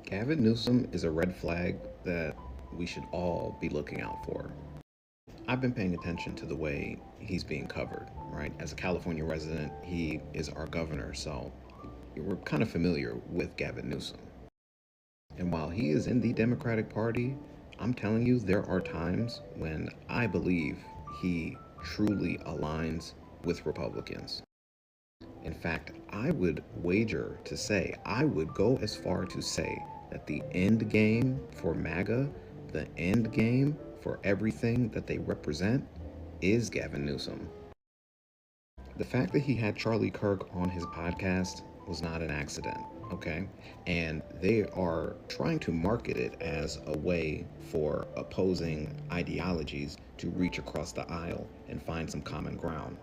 Gavin Newsom is a red flag that we should all be looking out for. I've been paying attention to the way he's being covered, right? As a California resident, he is our governor, so we're kind of familiar with Gavin Newsom. And while he is in the Democratic Party, I'm telling you, there are times when I believe he truly aligns with Republicans. In fact, I would wager to say, I would go as far to say that the end game for MAGA, the end game for everything that they represent, is Gavin Newsom. The fact that he had Charlie Kirk on his podcast was not an accident, okay? And they are trying to market it as a way for opposing ideologies to reach across the aisle and find some common ground.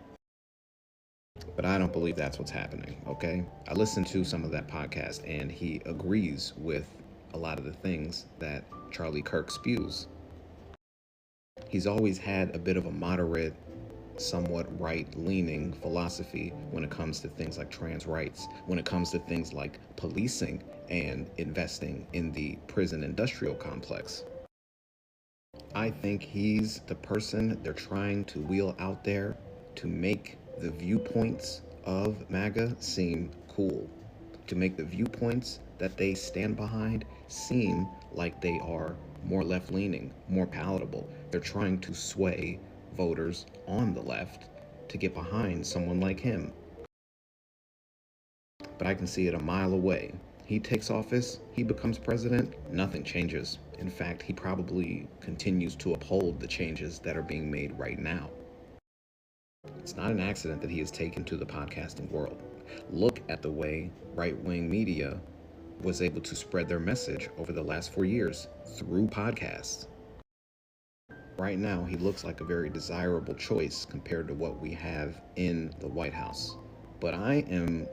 But I don't believe that's what's happening, okay? I listened to some of that podcast and he agrees with a lot of the things that Charlie Kirk spews. He's always had a bit of a moderate, somewhat right-leaning philosophy when it comes to things like trans rights, when it comes to things like policing and investing in the prison industrial complex. I think he's the person they're trying to wheel out there to make the viewpoints of MAGA seem cool, to make the viewpoints that they stand behind seem like they are more left-leaning, more palatable. They're trying to sway voters on the left to get behind someone like him. But I can see it a mile away. He takes office, he becomes president, nothing changes. In fact, he probably continues to uphold the changes that are being made right now. It's not an accident that he is taken to the podcasting world. Look at the way right-wing media was able to spread their message over the last 4 years through podcasts. Right now, he looks like a very desirable choice compared to what we have in the White House. But I am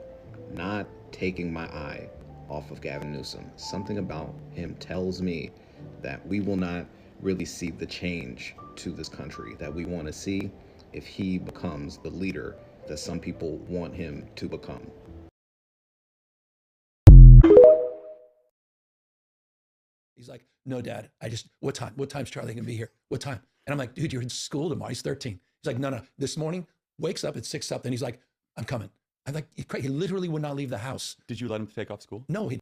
not taking my eye off of Gavin Newsom. Something about him tells me that we will not really see the change to this country that we want to see if he becomes the leader that some people want him to become. He's like, no, Dad, what time? What time's Charlie gonna be here? What time? And I'm like, dude, you're in school tomorrow. He's 13. He's like, no. This morning, wakes up at 6 something. He's like, I'm coming. I'm like, he literally would not leave the house. Did you let him take off school? No, he.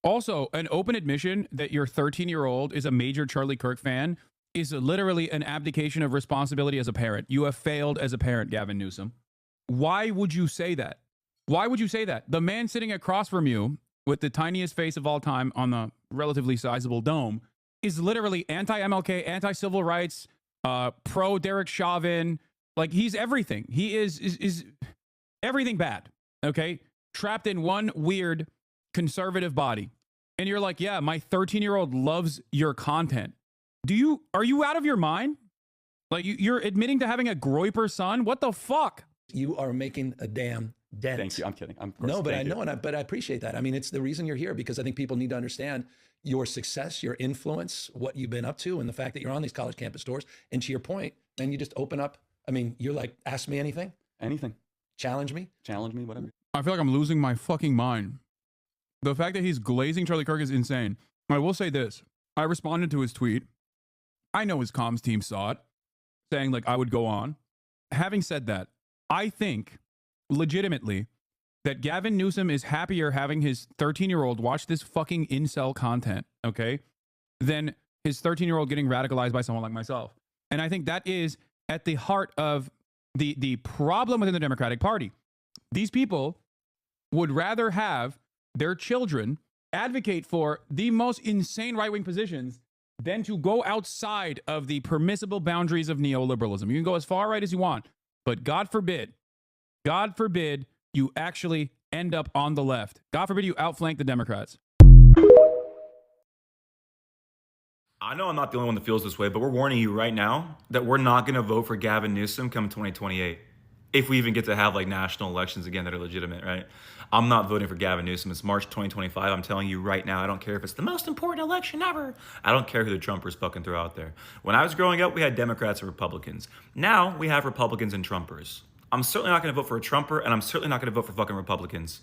Also, an open admission that your 13-year-old is a major Charlie Kirk fan is literally an abdication of responsibility as a parent. You have failed as a parent, Gavin Newsom. Why would you say that? Why would you say that? The man sitting across from you with the tiniest face of all time on the relatively sizable dome is literally anti-MLK, anti-civil rights, pro Derek Chauvin. Like, he's everything. He is everything bad, okay? Trapped in one weird conservative body. And you're like, yeah, my 13-year-old loves your content. Are you out of your mind? Like, you're admitting to having a groiper son? What the fuck? You are making a damn dent. Thank you. I'm kidding. No, but I know, but I appreciate that. I mean, it's the reason you're here, because I think people need to understand your success, your influence, what you've been up to, and the fact that you're on these college campus doors. And to your point, then you just open up. I mean, you're like, ask me anything. Anything. Challenge me. Challenge me, whatever. I feel like I'm losing my fucking mind. The fact that he's glazing Charlie Kirk is insane. I will say this. I responded to his tweet. I know his comms team saw it, saying, like, I would go on. Having said that, I think, legitimately, that Gavin Newsom is happier having his 13-year-old watch this fucking incel content, okay, than his 13-year-old getting radicalized by someone like myself. And I think that is at the heart of the problem within the Democratic Party. These people would rather have their children advocate for the most insane right-wing positions than to go outside of the permissible boundaries of neoliberalism. You can go as far right as you want, but God forbid you actually end up on the left. God forbid you outflank the Democrats. I know I'm not the only one that feels this way, but we're warning you right now that we're not going to vote for Gavin Newsom come 2028. If we even get to have like national elections again that are legitimate, right? I'm not voting for Gavin Newsom. It's March 2025. I'm telling you right now, I don't care if it's the most important election ever. I don't care who the Trumpers fucking throw out there. When I was growing up, we had Democrats and Republicans. Now we have Republicans and Trumpers. I'm certainly not going to vote for a Trumper, and I'm certainly not going to vote for fucking Republicans.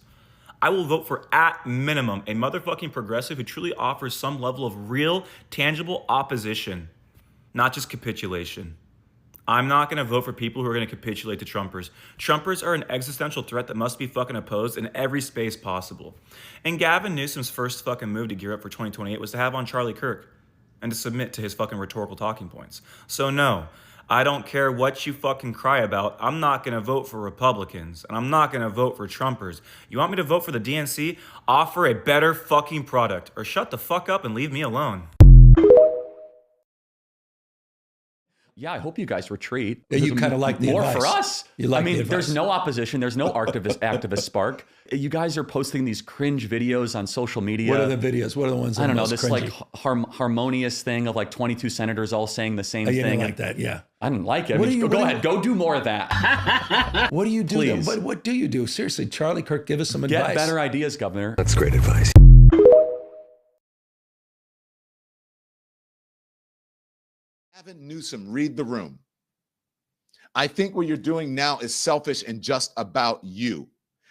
I will vote for, at minimum, a motherfucking progressive who truly offers some level of real, tangible opposition, not just capitulation. I'm not going to vote for people who are going to capitulate to Trumpers. Trumpers are an existential threat that must be fucking opposed in every space possible. And Gavin Newsom's first fucking move to gear up for 2028 was to have on Charlie Kirk and to submit to his fucking rhetorical talking points. So no, I don't care what you fucking cry about. I'm not going to vote for Republicans, and I'm not going to vote for Trumpers. You want me to vote for the DNC? Offer a better fucking product, or shut the fuck up and leave me alone. Yeah, I hope you guys retreat. Yeah, you kind of like the more advice. for us. You like I mean, the there's advice. no opposition. There's no activist spark. You guys are posting these cringe videos on social media. What are the videos? What are the ones that I are don't know, most this cringy? like harmonious thing of like 22 senators all saying the same Oh, you thing. didn't like that, yeah. I didn't like it. What I mean, do you- go what do ahead, go do more of that. What do you do? Please. But what do you do? Seriously, Charlie Kirk, give us some Get advice. better ideas, Governor. That's great advice. Gavin Newsom, read the room. I think what you're doing now is selfish and just about you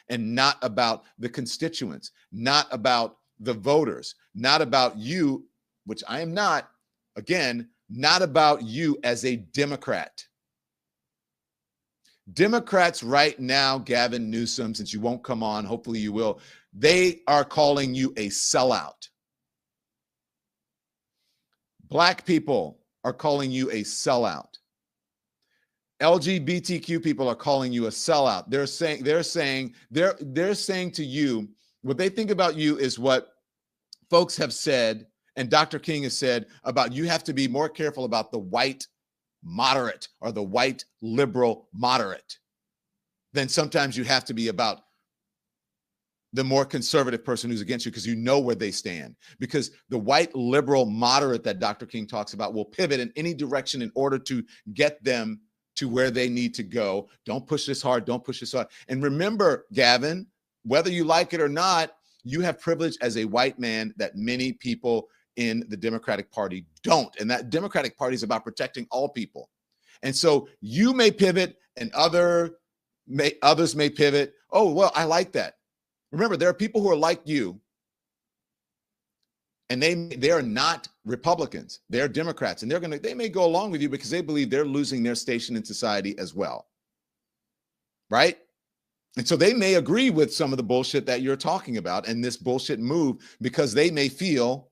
and not about the constituents, not about the voters, not about you, which I am not, again, not about you as a Democrat. Democrats right now, Gavin Newsom, since you won't come on, hopefully you will, they are calling you a sellout. Black people are calling you a sellout. LGBTQ people are calling you a sellout. They're saying to you, what they think about you is what folks have said, and Dr. King has said about you have to be more careful about the white moderate or the white liberal moderate than sometimes you have to be about the more conservative person who's against you, because you know where they stand. Because the white liberal moderate that Dr. King talks about will pivot in any direction in order to get them to where they need to go. Don't push this hard. Don't push this hard. And remember, Gavin, whether you like it or not, you have privilege as a white man that many people in the Democratic Party don't. And that Democratic Party is about protecting all people. And so you may pivot and others may pivot. Oh, well, I like that. Remember, there are people who are like you, and they are not Republicans. They're Democrats, and they may go along with you because they believe they're losing their station in society as well. Right? And so they may agree with some of the bullshit that you're talking about and this bullshit move, because they may feel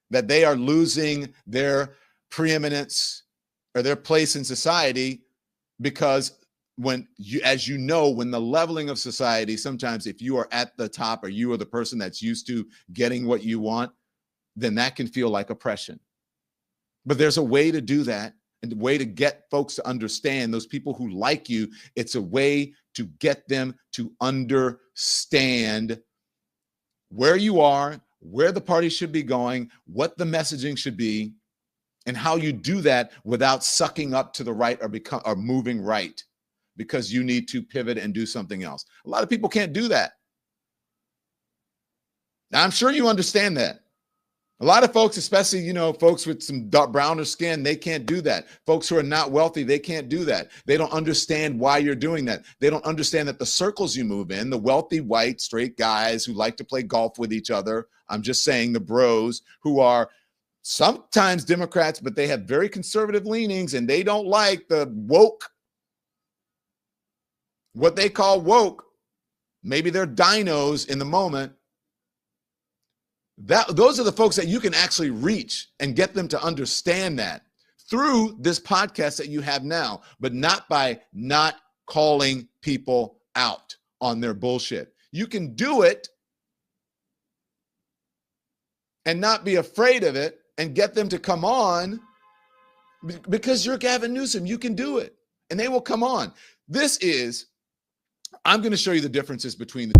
that they are losing their preeminence or their place in society, because when you, as you know, when the leveling of society, sometimes if you are at the top or you are the person that's used to getting what you want, then that can feel like oppression. But there's a way to do that, and a way to get folks to understand, those people who like you, it's a way to get them to understand where you are, where the party should be going, what the messaging should be, and how you do that without sucking up to the right or moving right, because you need to pivot and do something else. A lot of people can't do that. Now, I'm sure you understand that. A lot of folks, especially, folks with some browner skin, they can't do that. Folks who are not wealthy, they can't do that. They don't understand why you're doing that. They don't understand that the circles you move in, the wealthy, white, straight guys who like to play golf with each other, I'm just saying the bros who are sometimes Democrats, but they have very conservative leanings, and they don't like the woke, what they call woke. Maybe they're dinos in the moment. Those are the folks that you can actually reach and get them to understand that through this podcast that you have now, but not by not calling people out on their bullshit. You can do it and not be afraid of it and get them to come on, because you're Gavin Newsom. You can do it, and they will come on. I'm going to show you the differences between the